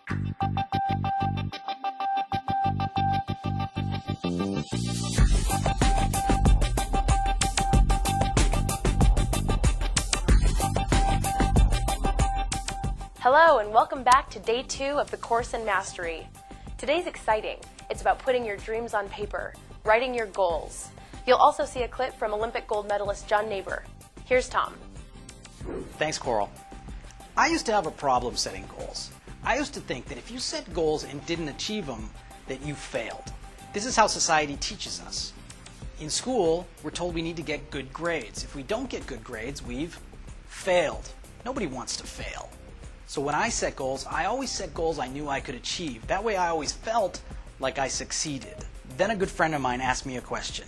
Hello and welcome back to day 2 of the course in Mastery. Today's exciting. It's about putting your dreams on paper, writing your goals. You'll also see a clip from Olympic gold medalist John Neighbor. Here's Tom. Thanks, Coral. I used to have a problem setting goals. I used to think that if you set goals and didn't achieve them, that you failed. This is how society teaches us. In school, we're told we need to get good grades. If we don't get good grades, we've failed. Nobody wants to fail. So when I set goals, I always set goals I knew I could achieve. That way I always felt like I succeeded. Then a good friend of mine asked me a question.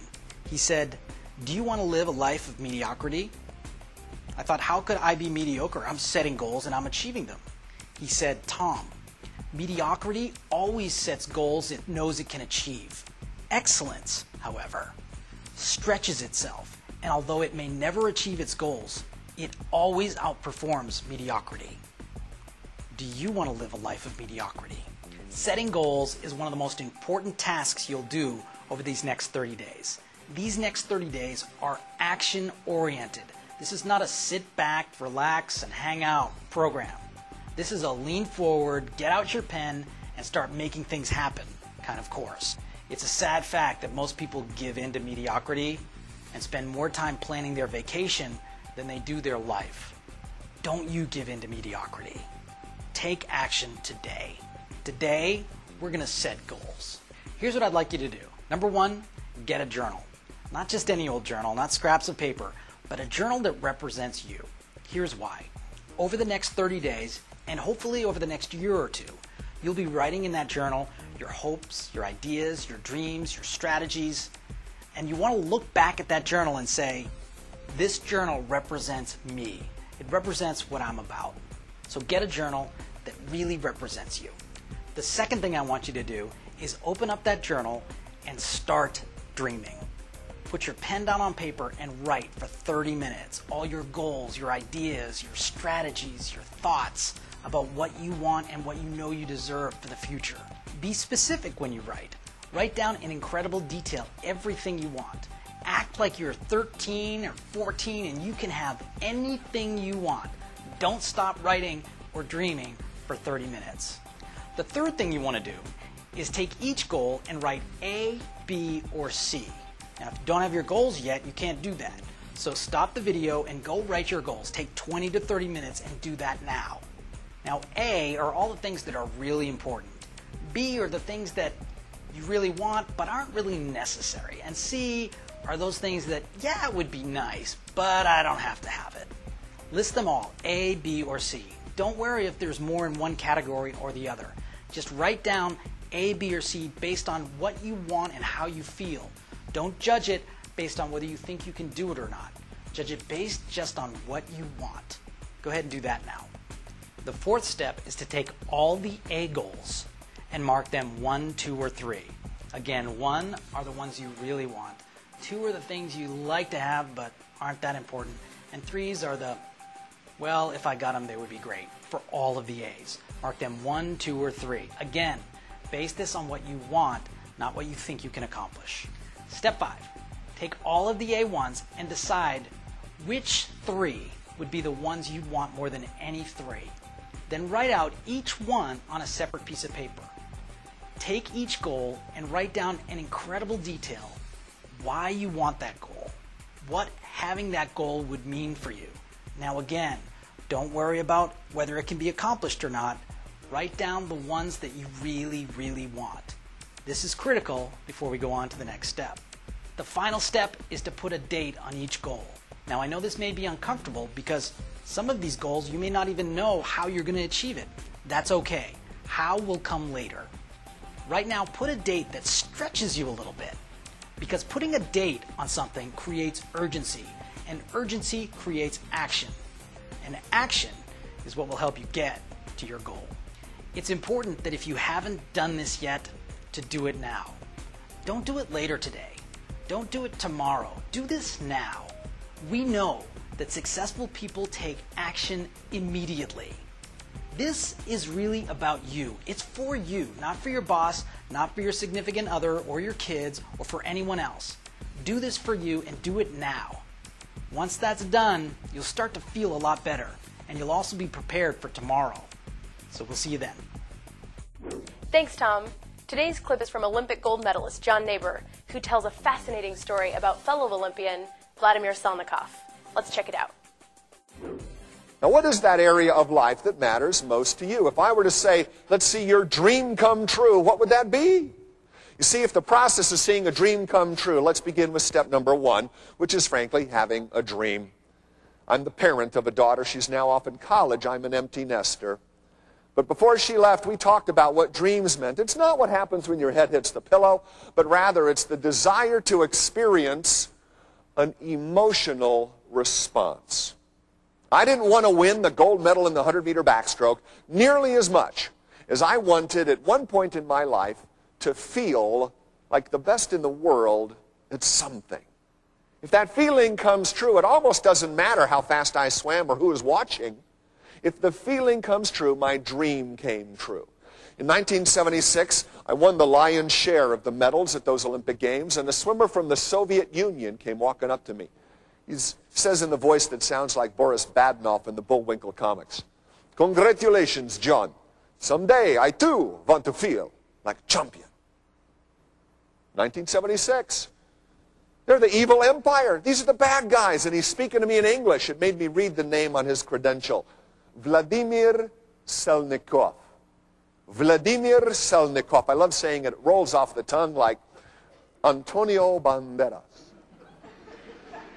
He said, "Do you want to live a life of mediocrity?" I thought, how could I be mediocre? I'm setting goals and I'm achieving them. He said, "Tom, mediocrity always sets goals it knows it can achieve. Excellence, however, stretches itself, and although it may never achieve its goals, it always outperforms mediocrity." Do you want to live a life of mediocrity? Setting goals is one of the most important tasks you'll do over these next 30 days. These next 30 days are action-oriented. This is not a sit back, relax, and hang out program. This is a lean forward, get out your pen, and start making things happen kind of course. It's a sad fact that most people give in to mediocrity and spend more time planning their vacation than they do their life. Don't you give in to mediocrity. Take action today. Today, we're going to set goals. Here's what I'd like you to do. Number 1, get a journal. Not just any old journal, not scraps of paper, but a journal that represents you. Here's why. Over the next 30 days, and hopefully over the next year or two, you'll be writing in that journal your hopes, your ideas, your dreams, your strategies, and you want to look back at that journal and say, this journal represents me. It represents what I'm about. So get a journal that really represents you. The second thing I want you to do is open up that journal and start dreaming. Put your pen down on paper and write for 30 minutes all your goals, your ideas, your strategies, your thoughts about what you want and what you know you deserve for the future. Be specific when you write. Write down in incredible detail everything you want. Act like you're 13 or 14 and you can have anything you want. Don't stop writing or dreaming for 30 minutes. The third thing you want to do is take each goal and write A, B, or C. Now, if you don't have your goals yet, you can't do that. So stop the video and go write your goals. Take 20 to 30 minutes and do that now. Now, A are all the things that are really important. B are the things that you really want but aren't really necessary. And C are those things that, yeah, it would be nice, but I don't have to have it. List them all, A, B, or C. Don't worry if there's more in one category or the other. Just write down A, B, or C based on what you want and how you feel. Don't judge it based on whether you think you can do it or not. Judge it based just on what you want. Go ahead and do that now. The fourth step is to take all the A goals and mark them 1, 2, or 3. Again, 1 are the ones you really want. 2 are the things you like to have but aren't that important. And 3s are the, well, if I got them, they would be great for all of the A's. Mark them 1, 2, or 3. Again, base this on what you want, not what you think you can accomplish. Step 5. Take all of the A1s and decide which 3 would be the ones you'd want more than any 3. Then write out each one on a separate piece of paper. Take each goal and write down in incredible detail why you want that goal, what having that goal would mean for you. Now again, don't worry about whether it can be accomplished or not. Write down the ones that you really, really want. This is critical before we go on to the next step. The final step is to put a date on each goal. Now I know this may be uncomfortable because some of these goals you may not even know how you're going to achieve it. That's okay. How will come later. Right now, put a date that stretches you a little bit, because putting a date on something creates urgency, and urgency creates action. And action is what will help you get to your goal. It's important that if you haven't done this yet, to do it now. Don't do it later today. Don't do it tomorrow. Do this now. We know that successful people take action immediately. This is really about you. It's for you, not for your boss, not for your significant other or your kids or for anyone else. Do this for you and do it now. Once that's done, you'll start to feel a lot better, and you'll also be prepared for tomorrow. So we'll see you then. Thanks, Tom. Today's clip is from Olympic gold medalist John Neighbor, who tells a fascinating story about fellow Olympian Vladimir Salnikov. Let's check it out. Now, what is that area of life that matters most to you? If I were to say, let's see your dream come true, what would that be? You see, if the process is seeing a dream come true, let's begin with step number one, which is frankly having a dream. I'm the parent of a daughter. She's now off in college. I'm an empty nester. But before she left, we talked about what dreams meant. It's not what happens when your head hits the pillow, but rather it's the desire to experience an emotional response. I didn't want to win the gold medal in the 100-meter backstroke nearly as much as I wanted at one point in my life to feel like the best in the world at something. If that feeling comes true, it almost doesn't matter how fast I swam or who was watching. If the feeling comes true, my dream came true. In 1976, I won the lion's share of the medals at those Olympic Games, and a swimmer from the Soviet Union came walking up to me. He says in the voice that sounds like Boris Badenov in the Bullwinkle comics, "Congratulations, John. Someday I too want to feel like a champion." 1976. They're the evil empire. These are the bad guys. And he's speaking to me in English. It made me read the name on his credential. Vladimir Salnikov. Vladimir Salnikov. I love saying it. It rolls off the tongue like Antonio Banderas.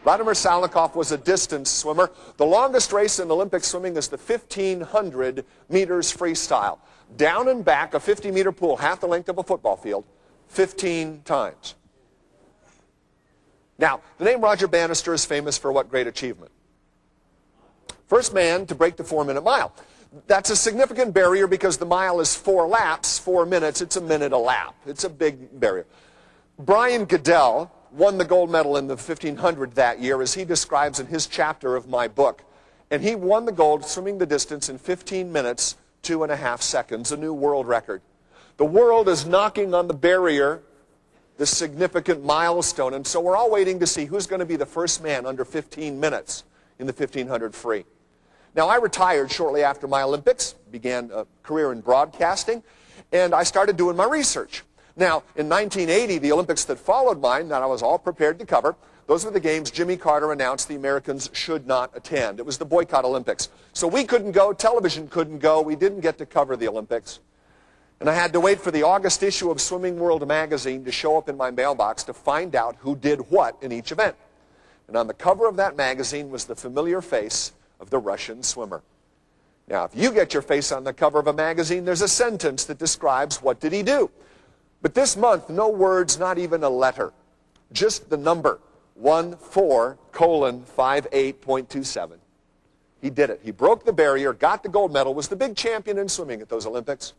Vladimir Salnikov was a distance swimmer. The longest race in Olympic swimming is the 1,500 meters freestyle. Down and back, a 50-meter pool, half the length of a football field, 15 times. Now, the name Roger Bannister is famous for what great achievement? First man to break the 4-minute mile. That's a significant barrier because the mile is 4 laps, 4 minutes. It's a minute a lap. It's a big barrier. Brian Goodell won the gold medal in the 1,500 that year, as he describes in his chapter of my book. And he won the gold swimming the distance in 15 minutes, 2.5 seconds, a new world record. The world is knocking on the barrier, the significant milestone, and so we're all waiting to see who's going to be the first man under 15 minutes in the 1,500 free. Now, I retired shortly after my Olympics, began a career in broadcasting, and I started doing my research. Now, in 1980, the Olympics that followed mine, that I was all prepared to cover, those were the games Jimmy Carter announced the Americans should not attend. It was the boycott Olympics. So we couldn't go, television couldn't go, we didn't get to cover the Olympics. And I had to wait for the August issue of Swimming World magazine to show up in my mailbox to find out who did what in each event. And on the cover of that magazine was the familiar face of the Russian swimmer. Now, if you get your face on the cover of a magazine, there's a sentence that describes what did he do. But this month, no words, not even a letter. Just the number, 14:58.27. He did it. He broke the barrier, got the gold medal, was the big champion in swimming at those Olympics.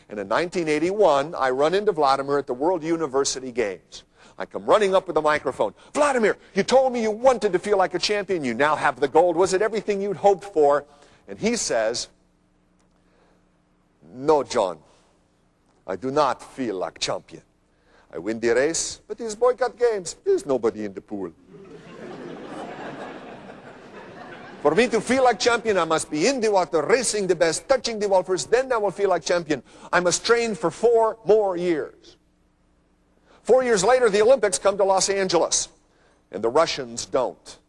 And in 1981, I run into Vladimir at the World University Games. I come running up with a microphone. "Vladimir, you told me you wanted to feel like a champion. You now have the gold. Was it everything you'd hoped for?" And he says, "No, John. I do not feel like champion. I win the race, but these boycott games, there's nobody in the pool. For me to feel like champion, I must be in the water, racing the best, touching the wall first, then I will feel like champion. I must train for 4 more years. 4 years later, the Olympics come to Los Angeles, and the Russians don't.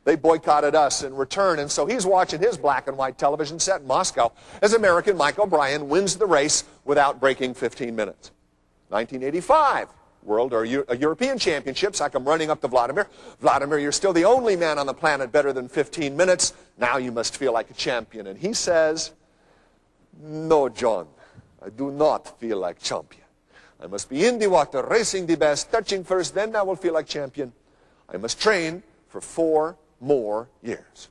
They boycotted us in return, and so he's watching his black and white television set in Moscow as American Mike O'Brien wins the race without breaking 15 minutes. 1985, World or European Championships. I come running up to Vladimir. "Vladimir, you're still the only man on the planet better than 15 minutes. Now you must feel like a champion." And he says, "No, John, I do not feel like champion. I must be in the water, racing the best, touching first, then I will feel like champion. I must train for 4 more years."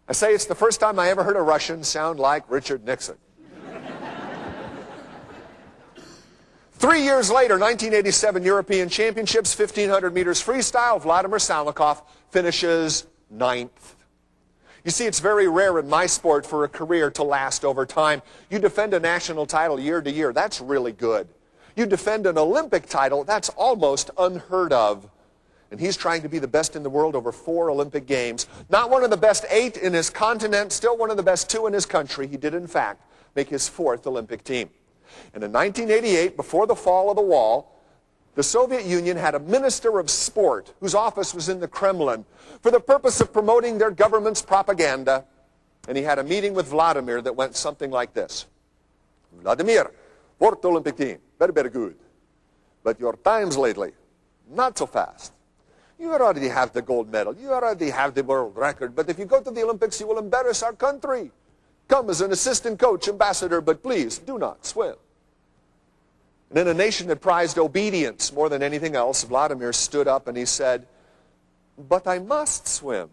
I say it's the first time I ever heard a Russian sound like Richard Nixon. 3 years later, 1987 European Championships, 1,500 meters freestyle, Vladimir Salnikov finishes 9th. You see, it's very rare in my sport for a career to last over time. You defend a national title year to year, that's really good. You defend an Olympic title, that's almost unheard of. And he's trying to be the best in the world over 4 Olympic Games. Not one of the best 8 in his continent, still one of the best 2 in his country. He did, in fact, make his 4th Olympic team. And in 1988, before the fall of the wall, the Soviet Union had a minister of sport whose office was in the Kremlin for the purpose of promoting their government's propaganda. And he had a meeting with Vladimir that went something like this. Vladimir, 4th Olympic team, very, very good. But your times lately, not so fast. You already have the gold medal. You already have the world record. But if you go to the Olympics, you will embarrass our country. Come as an assistant coach, ambassador, but please do not swim. And in a nation that prized obedience more than anything else, Vladimir stood up and he said, but I must swim.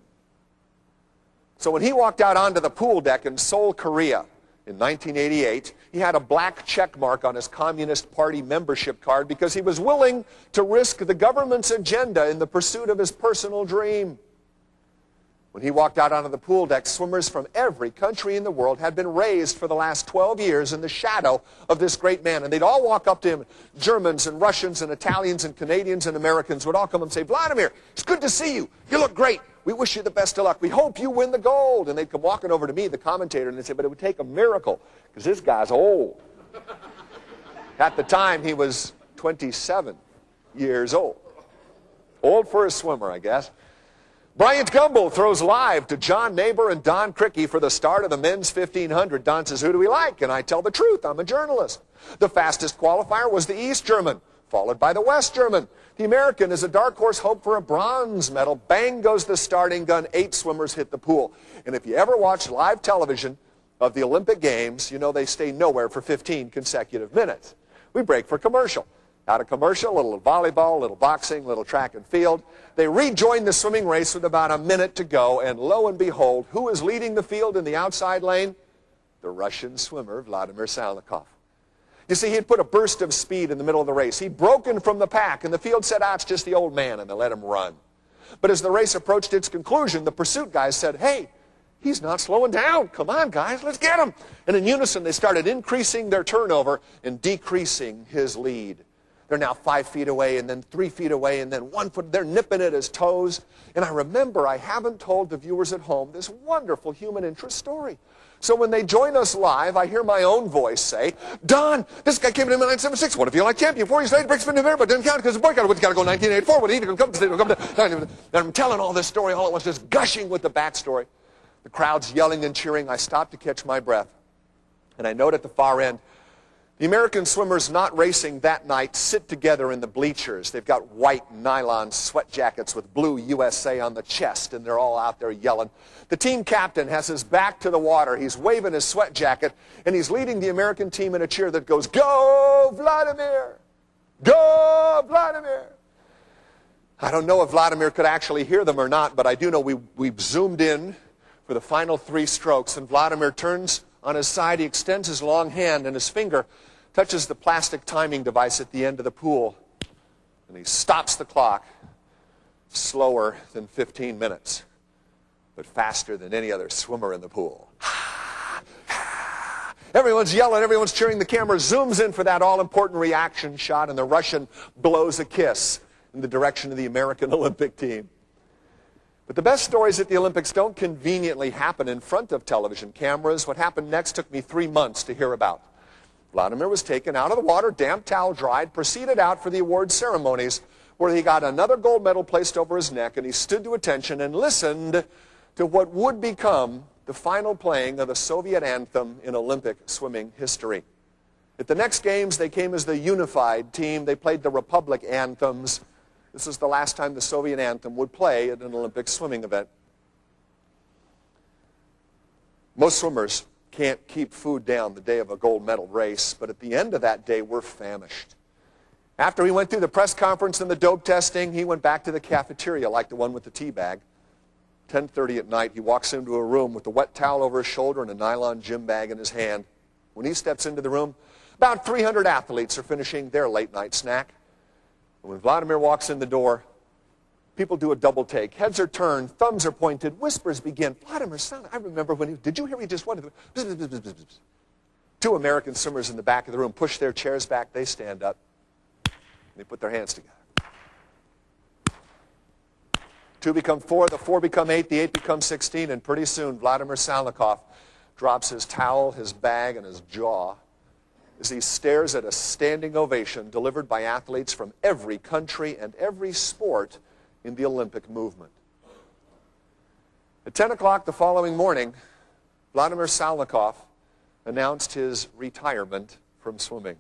So when he walked out onto the pool deck in Seoul, Korea in 1988, he had a black check mark on his Communist Party membership card because he was willing to risk the government's agenda in the pursuit of his personal dream. When he walked out onto the pool deck, swimmers from every country in the world had been raised for the last 12 years in the shadow of this great man. And they'd all walk up to him. Germans and Russians and Italians and Canadians and Americans would all come and say, Vladimir, it's good to see you. You look great. We wish you the best of luck. We hope you win the gold. And they'd come walking over to me, the commentator, and they'd say, but it would take a miracle because this guy's old. At the time, he was 27 years old. Old for a swimmer, I guess. Bryant Gumbel throws live to John Neighbor and Don Crickey for the start of the men's 1500. Don says, who do we like? And I tell the truth. I'm a journalist. The fastest qualifier was the East German, followed by the West German. The American is a dark horse hope for a bronze medal. Bang goes the starting gun. 8 swimmers hit the pool. And if you ever watch live television of the Olympic Games, you know they stay nowhere for 15 consecutive minutes. We break for commercial. Out of commercial, a little volleyball, a little boxing, a little track and field. They rejoin the swimming race with about a minute to go, and lo and behold, who is leading the field in the outside lane? The Russian swimmer, Vladimir Salnikov. You see, he had put a burst of speed in the middle of the race. He'd broken from the pack, and the field said, it's just the old man, and they let him run. But as the race approached its conclusion, the pursuit guys said, hey, he's not slowing down. Come on, guys, let's get him. And in unison, they started increasing their turnover and decreasing his lead. They're now 5 feet away, and then 3 feet away, and then 1 foot. They're nipping at his toes. And I remember I haven't told the viewers at home this wonderful human interest story. So when they join us live, I hear my own voice say, Don, this guy came in 976. What if you like champion? 4 years later, breaks from November, but didn't count because the boy got to go 1984. When he come to, and I'm telling all this story all at once, just gushing with the backstory. The crowd's yelling and cheering. I stop to catch my breath. And I note at the far end, the American swimmers not racing that night sit together in the bleachers. They've got white nylon sweat jackets with blue USA on the chest, and they're all out there yelling. The team captain has his back to the water. He's waving his sweat jacket, and he's leading the American team in a cheer that goes, Go, Vladimir! Go, Vladimir! I don't know if Vladimir could actually hear them or not, but I do know we've zoomed in for the final 3 strokes, and Vladimir turns on his side. He extends his long hand, and his finger touches the plastic timing device at the end of the pool, and he stops the clock. Slower than 15 minutes, but faster than any other swimmer in the pool. Everyone's yelling, everyone's cheering. The camera zooms in for that all-important reaction shot, and the Russian blows a kiss in the direction of the American Olympic team. But the best stories at the Olympics don't conveniently happen in front of television cameras. What happened next took me 3 months to hear about. Vladimir was taken out of the water, damp towel dried, proceeded out for the award ceremonies, where he got another gold medal placed over his neck, and he stood to attention and listened to what would become the final playing of the Soviet anthem in Olympic swimming history. At the next games, they came as the unified team. They played the Republic anthems. This is the last time the Soviet anthem would play at an Olympic swimming event. Most swimmers can't keep food down the day of a gold medal race, but at the end of that day, we're famished. After he went through the press conference and the dope testing, he went back to the cafeteria like the one with the tea bag. 10:30 at night, he walks into a room with a wet towel over his shoulder and a nylon gym bag in his hand. When he steps into the room, about 300 athletes are finishing their late night snack. And when Vladimir walks in the door, People do a double take. Heads are turned, thumbs are pointed, whispers begin. Vladimir Salnikov, I remember when did you hear he just won? Two American swimmers in the back of the room push their chairs back, they stand up, and they put their hands together. 2 become 4, the 4 become 8, the 8 become 16, and pretty soon Vladimir Salnikov drops his towel, his bag, and his jaw as he stares at a standing ovation delivered by athletes from every country and every sport in the Olympic movement. At 10 o'clock the following morning, Vladimir Salnikov announced his retirement from swimming.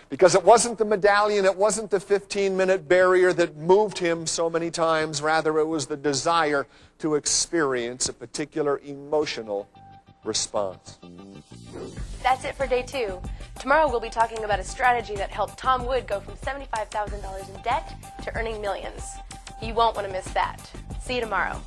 Because it wasn't the medallion, it wasn't the 15-minute barrier that moved him so many times. Rather, it was the desire to experience a particular emotional response. That's it for day 2. Tomorrow we'll be talking about a strategy that helped Tom Wood go from $75,000 in debt to earning millions. You won't want to miss that. See you tomorrow.